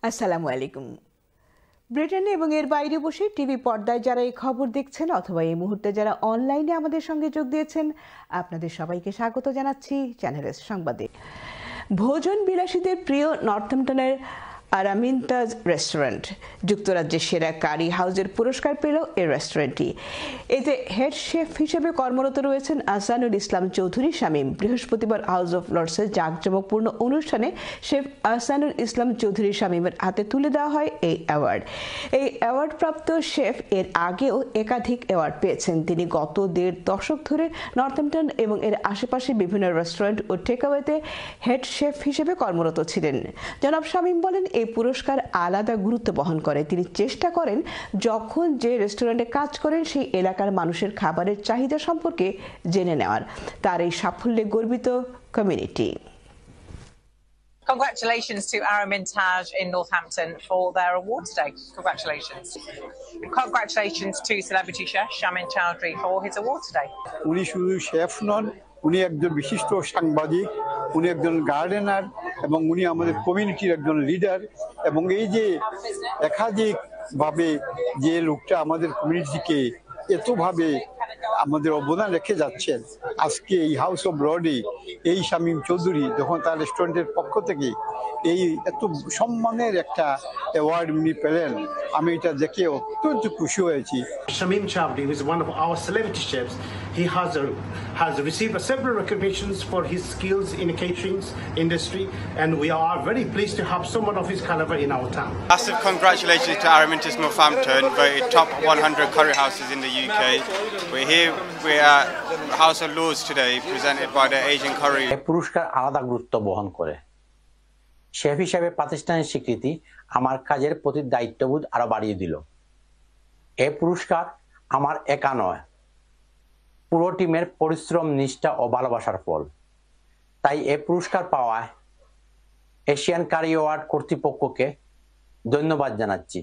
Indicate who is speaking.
Speaker 1: আসসালামু আলাইকুম। ব্রিটেনে এবং এর বাইরে বসে টিভি পর্দায় যারা এই খবর দেখছেন অথবা এই মুহূর্তে যারা অনলাইনে আমাদের সঙ্গে যোগ দিয়েছেন, আপনাদের সবাইকে স্বাগত জানাচ্ছি চ্যানেল সংবাদে। ভোজন বিলাসীদের প্রিয় নর্থহ্যাম্পটনের আরামিনটাজ রেস্টুরেন্ট যুক্তরাজ্যের সেরা কারি হাউসের পুরস্কার পেল এই রেস্টুরেন্টটি। এতে হেড শেফ হিসেবে কর্মরত রয়েছেন আহসানুল ইসলাম চৌধুরী শামীম। বৃহস্পতিবার হাউস অব লর্ডসের জাঁকজমকপূর্ণ অনুষ্ঠানে শেফ আহসানুল ইসলাম চৌধুরী শামীমের হাতে তুলে দেওয়া হয় এই অ্যাওয়ার্ড। এই অ্যাওয়ার্ডপ্রাপ্ত শেফ এর আগেও একাধিক অ্যাওয়ার্ড পেয়েছেন। তিনি গত ১.৫ দশক ধরে নর্থহ্যাম্পটন এবং এর আশেপাশে বিভিন্ন রেস্টুরেন্ট ও টেকঅ্যাওয়েতে হেড শেফ হিসেবে কর্মরত ছিলেন। জনাব শামীম বলেন, এই পুরস্কার আলাদা গুরুত্ব বহন করে। তিনি চেষ্টা করেন যখন যে রেস্টুরেন্টে কাজ করেন সেই এলাকার মানুষের খাবারের চাহিদা সম্পর্কে জেনে নেওয়ার। তার এই সাফল্যে গর্বিত community.
Speaker 2: Congratulations to Aramintage in Northampton for their award today. Congratulations. Congratulations to celebrity chef Shamin Chowdhury for his award today.
Speaker 3: উনি শুধু শেফ নন, উনি একজন বিশিষ্ট সাংবাদিক, উনি একজন গার্ডেনার এবং উনি আমাদের কমিউনিটির একজন লিডার। এবং এই যে একাধিকভাবে যে লোকটা আমাদের কমিউনিটিকে এতভাবে আমাদের অবদান রেখে যাচ্ছেন, আজকে এই হাউস অব লর্ডে এই শামীম চৌধুরী যখন তার রেস্টুরেন্টের পক্ষ থেকে এই এত সম্মানের একটা অ্যাওয়ার্ড উনি পেলেন, আমি এটা দেখে অত্যন্ত খুশি হয়েছি।
Speaker 4: Shamin Chowdhury is one of our celebrity chefs. He has received several recognitions for his skills in the catering industry, and we are very pleased to have someone of his caliber in our town.
Speaker 5: Massive congratulations to Aramintage Northampton, voted top 100 curry houses in the UK. We're at House of Lords today, presented by the Asian Curry.
Speaker 6: এই পুরস্কার আলাদা গুরুত্ব বহন করে। Chef হিসেবে প্রাতিষ্ঠানিক স্বীকৃতি আমার কাজের প্রতি দায়িত্ববোধ আরো বাড়িয়ে দিল। এই পুরস্কার আমার একা নয়, পুরো টিমের পরিশ্রম, নিষ্ঠা ও ভালোবাসার ফল। তাই এই পুরস্কার পাওয়ায় এশিয়ান কারি অ্যাওয়ার্ড কর্তৃপক্ষকে ধন্যবাদ জানাচ্ছি।